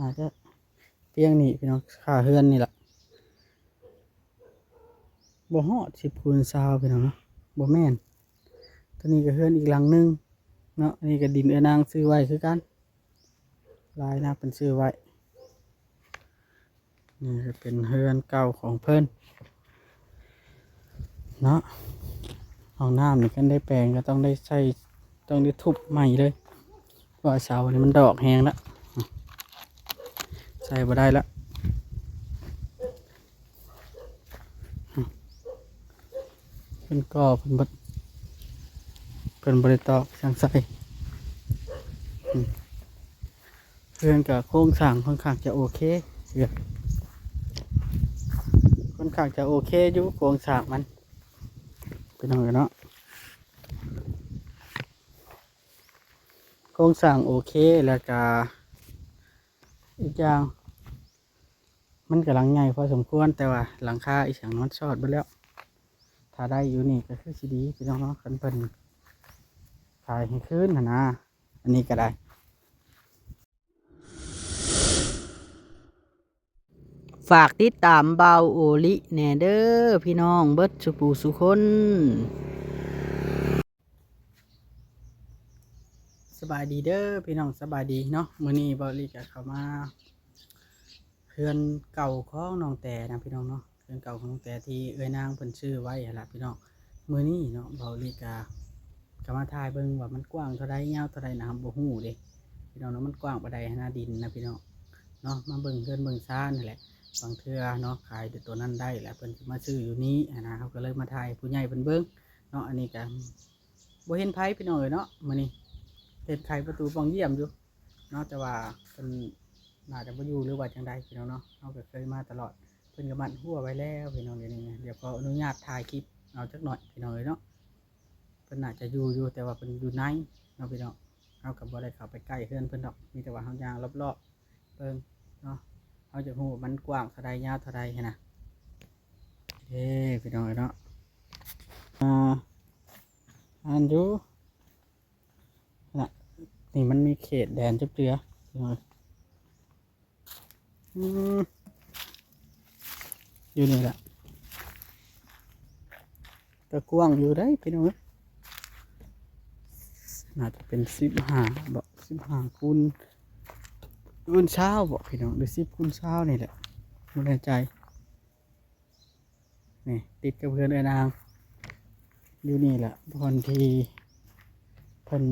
อาจจะเพียงนี่พี่น้องค่าเฮือนนี่แหละบ่ฮอด10 คูณ 20พี่น้องเนาะบ่แม่นตัวนี้ก็เฮือนอีกหลังนึงเนาะอันนี้ก็ดินนางซื้อไว้คือกันลายนะเป็นซื้อไว้นี่จะเป็นเฮือนเก่าของเพิ่นเนาะห้องน้ำนี่กันได้แปลงก็ต้องได้ใช้ต้องได้ทุบใหม่เลยเพราะเสานี่มันดอกแหงแล้วใส่บ่ได้ละเพิ่นก่อเพิ่นบ่ได้ตอกช่างใส่เพื่อนกับโครงสร้างค่อนข้างจะโอเคค่อนข้างจะโอเคอยู่โครงสร้างมันเป็นยังไงเนาะโครงสร้างโอเคแล้วก็อีกอย่างมันกำลังใหญ่พอสมควรแต่ว่าหลังคาอีกอย่างมันชอดไปแล้วถ้าได้อยู่นี่ก็คือสิดีพี่น้องเนาะคันเพิ่นถ่ายให้ขึ้นนะอันนี้ก็ได้ฝากติดตามเบาโอลิแหน่เด้อพี่น้องเบิดสุปูสุคนสบายดีเด้อพี่น้องสบายดีเนาะมื้อนี้เบาโอลิก็เข้ามาเพื่อนเก่าของน้องแต่นะพี่น้องเนาะเพื่อนเก่าของน้องแต่ที่นางเพิ่นชื่อไว้ล่ะพี่น้องมื้อนี้เนาะเบาโอลิก็มาถ่ายเบิ่งว่ามันกว้างเท่าใดยาวเท่าใดนะครับบ่ฮู้เด้พี่น้องเนาะมันกว้างปานใดหน้าดินนะพี่น้องเนาะมาเบิ่งเพื่อนเบิ่งซ่านนี่แหละบางเทื่อเนาะขายตัวนั้นได้แหละเพิ่นสิมาซื้ออยู่นี้นะเขาก็เลยมาถ่ายผู้ใหญ่เพิ่นเบิ่งเนาะอันนี้ก็บ่เห็นไผพี่น้องเอ้ยเนาะมื้อนี้เห็นไขประตูป้องเยี่ยมอยู่เนาะแต่ว่าเพิ่นน่าจะบ่อยู่หรือว่าจังใดพี่น้องเนาะเราก็เคยมาตลอดเพิ่นก็มัดหัวไว้แล้วพี่น้องเดี๋ยวนี้เดี๋ยวขออนุญาตถ่ายคลิปเอาจักหน่อยพี่น้องเอ้ยเนาะเพิ่นน่าจะอยู่แต่ว่าเพิ่นอยู่ในเนาะพี่น้องเฮาก็บ่ได้เข้าไปใกล้เฮือนเพิ่นดอกมีแต่ว่าเฮาย่างรอบๆเบิ่งเนาะเฮาจะฮู้มันกว้างเท่าใดยาวเท่าใดหันน่ะพี่น้องเนาะอันอยู่น่ะนี่มันมีเขตแดนจับเจือพี่น้องอยู่นี่แหละตะกว้างอยู่ได้พี่น้องน่าจะเป็น15บอก15 คูณ 20บอกพี่น้องหรือ10 คูณ 20นี่แหละไม่แน่ใจนี่ติดกับเพื่อนนางอยู่นี่แหละบอนที่เพิ่น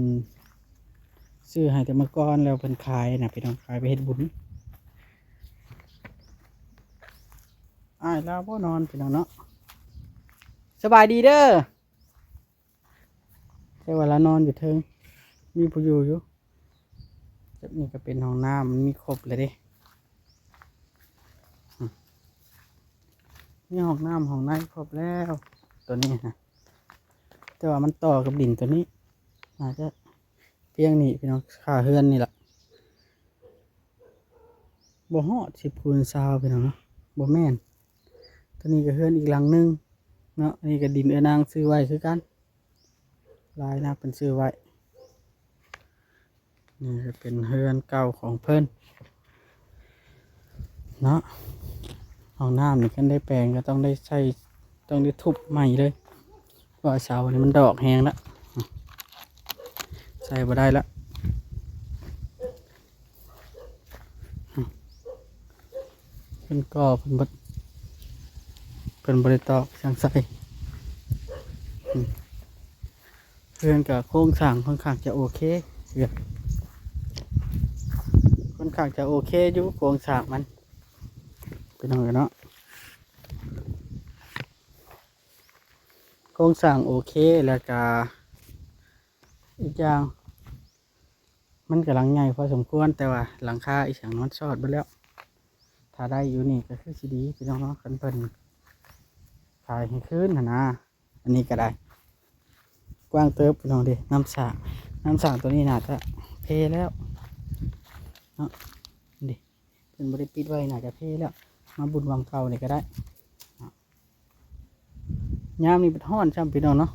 ซื้อให้แต่เมื่อก่อนแล้วเพิ่นขายนะพี่น้องขายไปเฮ็ดบุญอ้ายแล้วบ่นอนพี่น้องเนาะสบายดีเด้อแต่ว่าละนอนอยู่เทิงมีผู้อยู่จะนี่ก็เป็นห้องน้ำมันมีครบเลยเด้นี่ห้องน้ำห้องในครบแล้วตัวนี้นะแต่ว่ามันต่อกับดินตัวนี้อาจจะเพียงนี่พี่น้องค่าเฮือนนี่แหละบ่ฮอด10 คูณ 20พี่น้องเนาะบ่แม่นตัวนี้ก็เฮือนอีกหลังนึงเนาะอันนี้ก็ดินนางซื้อไว้คือกันลายนะเป็นซื้อไว้นี่จะเป็นเฮือนเก่าของเพิ่นเนาะห้องน้ำนี่กันได้แปลงก็ต้องได้ใช้ต้องได้ทุบใหม่เลยเพราะเสานี่มันดอกแหงแล้วใส่บ่ได้ละเพิ่นก่อเพิ่นบ่ได้ตอกช่างใส่เพื่อนกับโครงสร้างค่อนข้างจะโอเคค่อนข้างจะโอเคอยู่โครงสร้างมันเป็นยังไงเนาะโครงสร้างโอเคแล้วก็อีกอย่างมันกำลังใหญ่พอสมควรแต่ว่าหลังคาอีกอย่างมันชอดไปแล้วถ้าได้อยู่นี่ก็คือสิดีพี่น้องเนาะคันเพิ่นถ่ายให้ขึ้นนะอันนี้ก็ได้กว้างเติบพี่น้องดิน้ำสางตัวนี้น่าจะเพแล้วเนาะดิเป็นบริปิดไว้น่าจะเพแล้วมาบุญวังเก่านี่ก็ได้ยามนี่เป็นห้อนช่ำพี่น้องเนาะ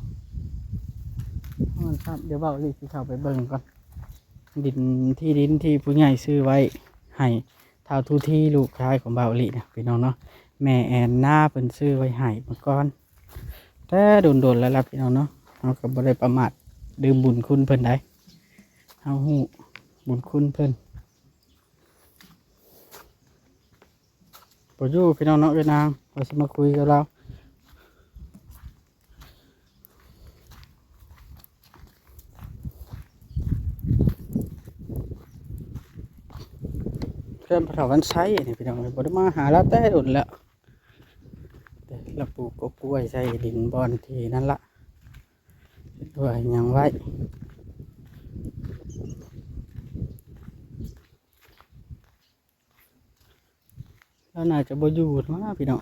ห้อนครับเดี๋ยวเบาอีกที่เข้าไปเบิ่งก่อนดินที่ผู้ใหญ่ซื้อไว้ให้ เท่าทุทีลูกชายของเบาหลีนะพี่น้องเนาะแม่แอนนาเพิ่นซื้อไว้ให้เมื่อก่อนแต่โดนๆแล้วล่ะพี่น้องเนาะเราก็บ่ได้ประมาทดื่มบุญคุณเพิ่นได้เฮาฮู้บุญคุณเพิ่นบ่อยู่พี่น้องเนาะเอ้ยนางว่าสิมาคุยกับเราเพื่อนพระวันไซนี่พี่น้องบ่ได้มาหาเราแต่โดนแล้วแต่เราปลูกกล้วยใส่ดินบอนที่นั่นละด้วยยังไว้แล้วน่าจะบ่อยู่นะพี่น้อง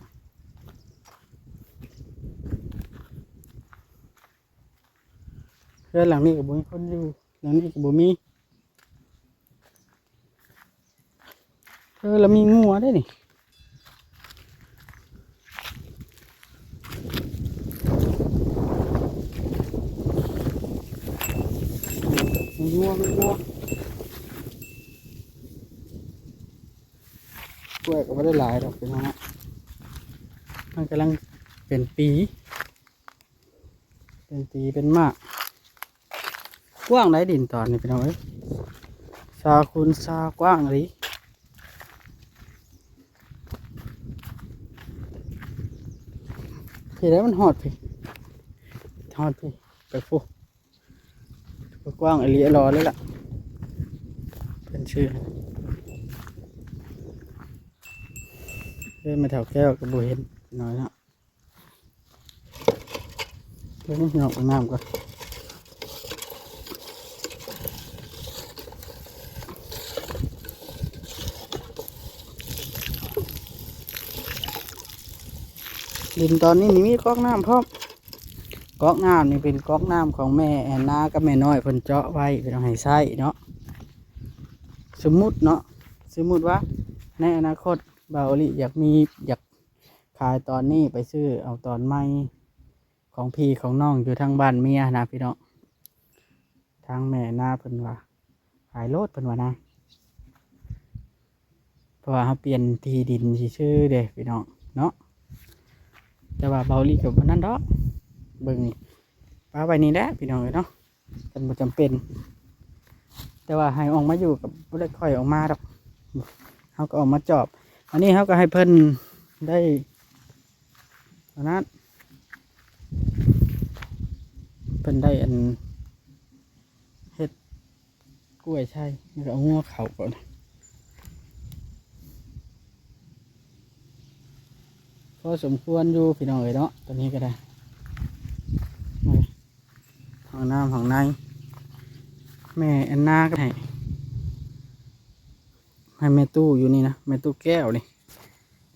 เพื่อนหลังนี้ก็บ่มีคนอยู่หลังนี้ก็บ่มีแล้วมีงัวได้นี่มีงัวกล้วยก็ไม่ได้หลายดอกพี่น้องมันกำลังเป็นปีเป็นมากกว้างไหนดินตอนนี้พี่น้องเอ้ยซาคูณซากว้างเลยพี่แล้วมันหอดพี่ไปฟูกว้างอลีรอเลยล่ะเป็นชื่อเดินมาแถวแก้วกับบัวเห็นน้อยนะเดี๋ยวนี้หยอกน้ำก่อนดินตอนนี้นี่มีก๊อกน้ำพร้อมก๊อกน้ำนี่เป็นก๊อกน้ำของแม่แอนนากับแม่น้อยเพิ่นเจาะไว้เป็นเอาให้ใช้เนาะสมมุติว่าในอนาคตเบาลิอยากขายตอนนี้ไปซื้อเอาตอนใหม่ของพี่ของน้องอยู่ทางบ้านเมียนะพี่น้องทางแม่นาเพิ่นว่าขายโลดเพิ่นว่านะเพราะว่าเขาเปลี่ยนที่ดินชื่อเด้พี่น้องเนาะแต่ว่าเบาลิกับวันนั้นดอกเบิ่งป้าไปนี่แหละพี่น้องเนาะกันบ่จำเป็นแต่ว่าให้ออกมาอยู่กับบ่ได้ค่อยออกมาดอกเขาก็ออกมาจอบอันนี้เขาก็ให้เพิ่นได้นั้นเพิ่นได้อันเฮ็ดกล้วยใช่แล้วก็เอางัวเขาก่อนพอสมควรอยู่พี่น้องเนาะตอนนี้ก็ได้ห้องน้ำห้องในแม่แอนนาก็ให้แม่ตู้อยู่นี่นะแม่ตู้แก้วนี่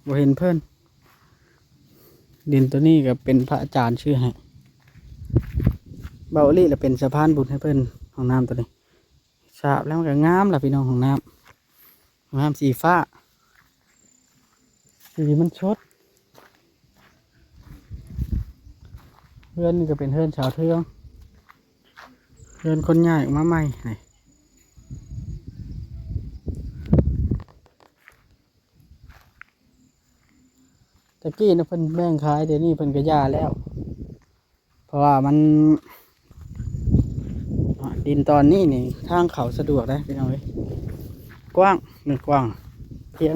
บ่เห็นเพิ่นดินตัวนี้ก็เป็นพระอาจารย์ชื่อให้เบาลี่และเป็นสะพานบุญให้เพิ่นห้องน้ำตัวนี้สาบแล้วมันก็งามล่ะพี่น้องห้องน้ำสีฟ้าสีมันชดเพื่อนนี่ก็เป็นเพื่อนชาวเทืองเพื่อนคนใหญ่ออกมาใหม่ตะกี้นะเพิ่นแบ่งขายเดี๋ยวนี้เพิ่นก็ย่าแล้วเพราะว่ามันดินตอนนี้นี่ทางเขาสะดวกได้พี่น้องเอ้ยกว้างเพียง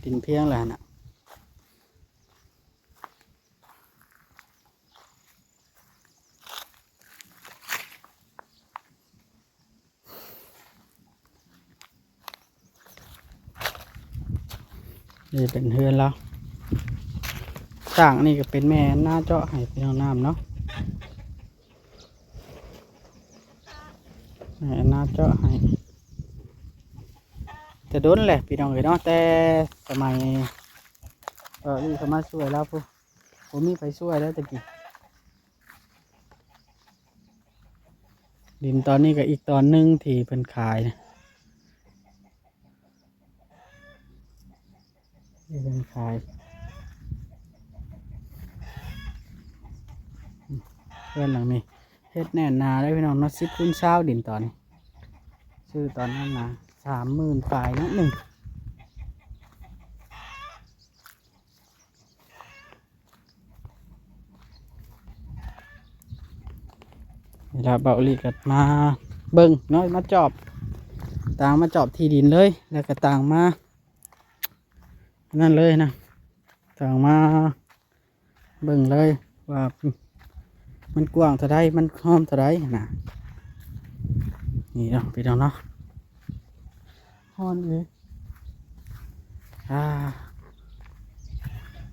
ดินเพียงแหละนะนี่เป็นเฮือนแล้วต่างนี่ก็เป็นแม่หน้าเจาะให้พี่น้องน้ำเนาะแม่หน้าเจาะให้แต่โดนแหละพี่น้องเอ้ยเนาะแต่สมัยนี่เขามาช่วยแล้วผมมีไปช่วยแล้วตะกี้ดินตอนนี้ก็อีกตอนนึงที่เพิ่นขายนะที่เพิ่นขายเพื่อนหลังนี้เฮ็ดแน่นนาได้พี่น้องเนาะ10 คูณ 20ดินตอนนี้ซื้อตอนนั้นนะ30,000ปลายนะหนึ่ง เวลาเบาลีก็มาเบิ่งเนาะมาจอบต่างมาจอบที่ดินเลยแล้วก็ต่างมานั่นเลยนะต่างมาเบิ่งเลยว่ามันกว้างเท่าไรมันหอมเท่าไรนะนี่เนาะพี่น้องเนาะหอมเลย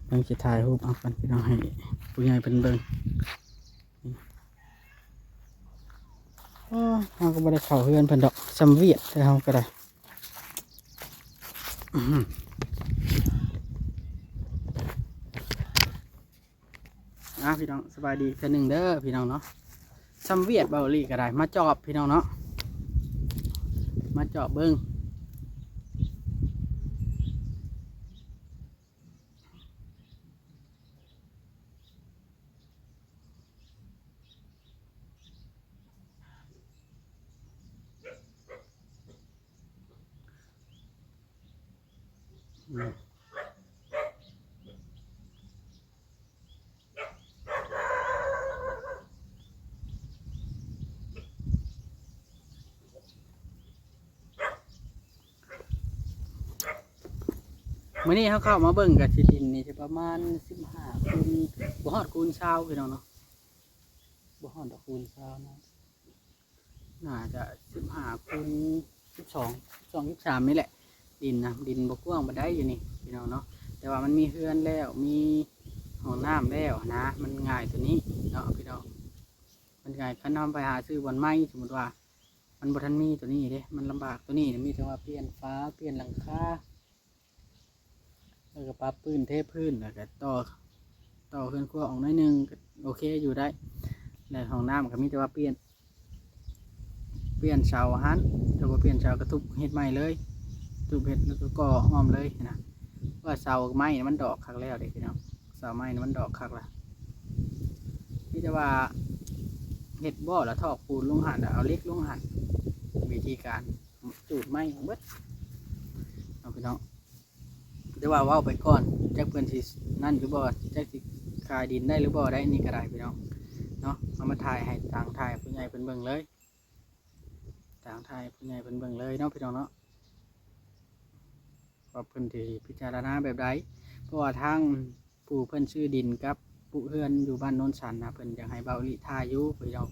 เบิ่งจะถ่ายรูปเอากันพี่น้องให้ผู้ใหญ่เป็นเบิ่งเราก็ไม่ได้เข้าเฮือนเพิ่นดอกสำเวียดแต่เราก็ได้พี่น้องสบายดีแค่หนึ่งเด้อพี่น้องเนาะสำเวียดเบาลี่ก็ได้มาจอบพี่น้องเนาะมาจอบเบิ้งมื่อนี้เขาเข้ามาเบิ่งกับที่ดินนี่จะประมาณ15 คูณบ่ฮอดคูณ20พี่น้องเนาะบ่ฮอดดอกคูณ20นะน่าจะ15 คูณ12 13นี่แหละดินนะดินบ่กว้างบ่ได้อยู่นี่พี่น้องเนาะแต่ว่ามันมีเฮือนแล้วมีห้องน้ำแล้วนะมันง่ายตัวนี้เนาะพี่น้องมันง่ายคันนำไปหาซื้อบอนไม้สมมติว่ามันบ่ทันมีตัวนี้เด้มันลำบากตัวนี้มีแต่ว่าเปลี่ยนฟ้าเปลี่ยนหลังคาแล้วก็ปรับพื้นเทพื้นแล้วก็ต่อเครื่องครัวออกหน่อยนึงโอเคอยู่ได้แล้วห้องน้ำก็มีแต่ว่าเปลี่ยนเสาหันถ้าว่าเปลี่ยนเสากระทุบเฮ็ดใหม่เลยทุบเฮ็ดแล้วก็ก่ออ้อมเลยนะว่าเสาไม้มันดอกคักแล้วเด็กพี่น้องเสาไม้มันดอกคักละนี่แต่ว่าเฮ็ดบ่อแล้วทอกปูนลงหันเอาเล็กลงหันวิธีการจูดไม้เบิดเอาพี่น้องแต่ว่าว้าไปก่อนจักเพื่อนที่นั่นหรือบ่จักสิขายดินได้หรือบ่ได้นี่ก็ได้พี่น้องเนาะเอามาถ่ายให้ทางถ่ายผู้ใหญ่เป็นเบิ่งเลยทางถ่ายผู้ใหญ่เป็นเบิ่งเลยเนาะพี่น้องเนาะว่าเพิ่นที่พิจารณาแบบใดเพราะว่าทางผู้เพิ่นชื่อดินกับผู้เฮือนอยู่บ้านโน้นสันนะเพิ่นอยากให้เบาลิถ่ายอยู่พี่น้อง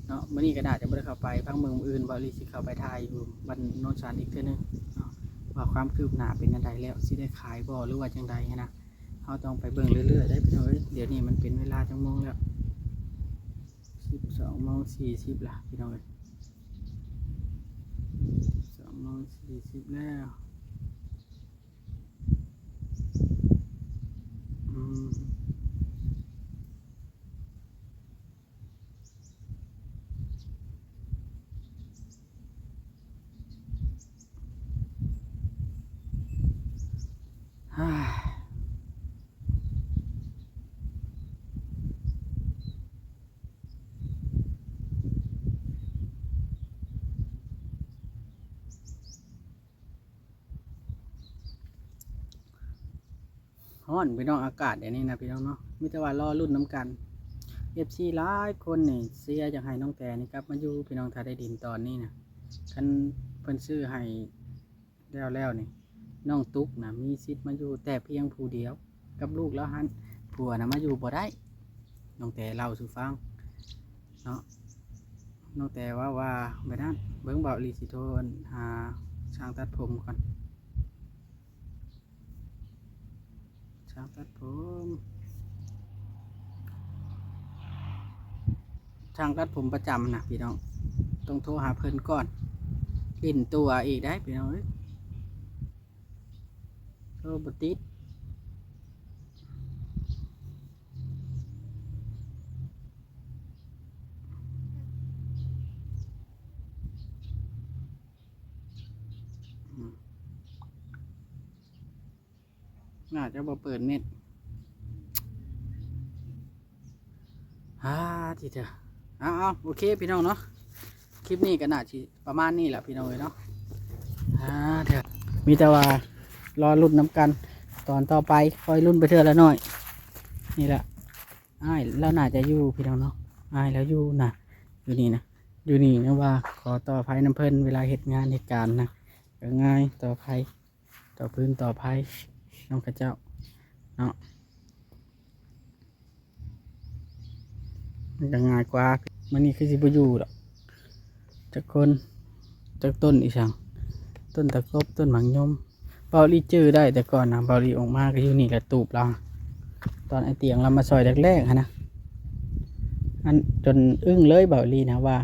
เนาะมื้อนี้ก็น่าจะบ่ได้เข้าไปพังเมืองอื่นเบาลิสิเข้าไปถ่ายอยู่บ้านโน้นสันอีกเทื่อนึงว่าความคืบหน้าเป็นยังไงแล้วสิได้ขายบ่หรือว่าจังใดนะเราต้องไปเบิ่งเรื่อยๆได้พี่น้องเดี๋ยวนี้มันเป็นเวลาจังโมงแล้ว12:40ล่ะพี่น้อง12:40แล้วฮ้อนพี่น้องอากาศเดี๋ยวนี้นะพี่น้องเนาะมิแต่ว่ารอรุ่นน้ำกันFCหลายคนนี่เสียอยากให้น้องแต่นี่ครับมาอยู่พี่น้องทาได้ดินตอนนี้นะคันเพิ่นซื้อให้แล้วนี่น้องตุ๊กนะมีสิทธิ์มาอยู่แต่เพียงผู้เดียวกับลูกแล้วหันผัวนะมาอยู่บ่ได้น้องแต่เล่าสู่ฟังเนาะน้องแต่ว่าไปนั่นเบิ้งเบาลีสิโทนหาช่างตัดผมก่อนช่างตัดผมช่างตัดผมประจำนะพี่น้องต้องโทรหาเพิ่นก่อนลิ่นตัวอีกได้พี่น้องโทรบติดน่าจะบ่เปิดเน็ตทีเถอะเอาโอเคพี่น้องเนาะคลิปนี้ก็น่าจะประมาณนี้แหละพี่น้องเลยเนาะเถอะมีแต่ว่ารอรุ่นน้ำกันตอนต่อไปคอยรุ่นไปเถอะละหน่อยนี่แหละแล้วน่าจะอยู่พี่น้องเนาะแล้วอยู่น่ะ อยู่นี่นะอยู่นี่นะว่าขอต่อภัยน้ำเพิ่นเวลาเหตุงานเหตุการณ์นะก็ง่ายต่อภัยต่อพื้นต่อภัยน้องกระเจ้าเนาะมันก็ง่ายกว่ามันนี่คือสิบอยู่ดอกจากคนจากต้นอีสังต้นตะกบต้นหมากยมเบาลีจื้อได้แต่ก่อนนะเบาลีออกมาก็อยู่นี่แหละตูบเราตอนไอเตียงเรามาซอยแรกๆนะอันจนอึ้งเลยเบาลีนะว่า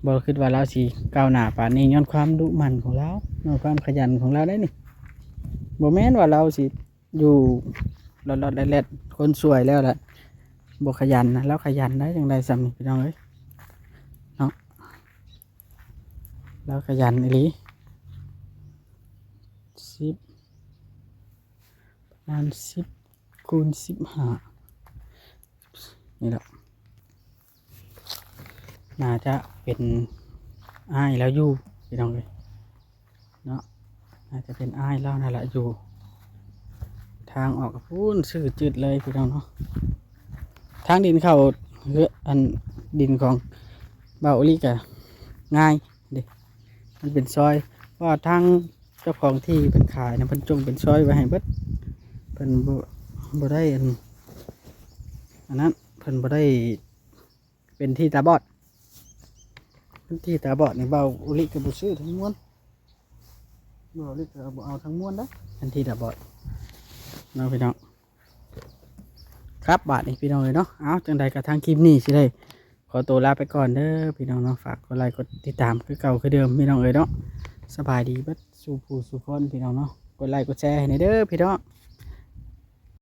บอคิดว่าเราสิก้าวหน้าป่านนี้ย้อนความดุมันของเราย้อนความขยันของเราได้นี่บ่แม่นว่าเราสิอยู่รอดๆแรดๆคนสวยแล้วแหละบ่ขยันนะแล้วขยันได้อย่างไรซ้ำนี่พี่น้องเอ้ยเนาะแล้วขยันอีหลี10ประมาณ10 คูณ 15นี่แหละน่าจะเป็นอ้ายแล้วอยู่พี่น้องเอ้ยเนาะน่าจะเป็นอ้ายแล้วนั่นแหละอยู่ทางออกกับพูนซื่อจืดเลยพี่น้องเนาะทางดินเข้าเรืออันดินของเบาอลีกะง่ายเด็มันเป็นซอยเพราะว่าทางเจ้าของที่เป็นขายนะเพิ่นจงเป็นซอยไว้ให้เบิดเพิ่นบ่ได้อันนั้นเพิ่นบ่ได้เป็นที่ตาบอดเป็นที่ตาบอดนี่เบาอลีก็บ่ซื้อทั้งมวลเบาอลีก็บ่เอาทั้งมวลนะเป็นที่ตาบอดเนาะพี่น้องครับบาทนี้พี่น้องเลยเนาะเอาจังใดกับทางคลิปนี้สิได้ขอตัวลาไปก่อนเด้อพี่น้องเนาะฝากกดไลค์กดติดตามคือเก่าคือเดิมพี่น้องเอ้ยเนาะสบายดีเบัดสู่ผู้สู่คนพี่น้องเนาะกดไลค์กดแชร์ให้ในเด้อพี่น้อง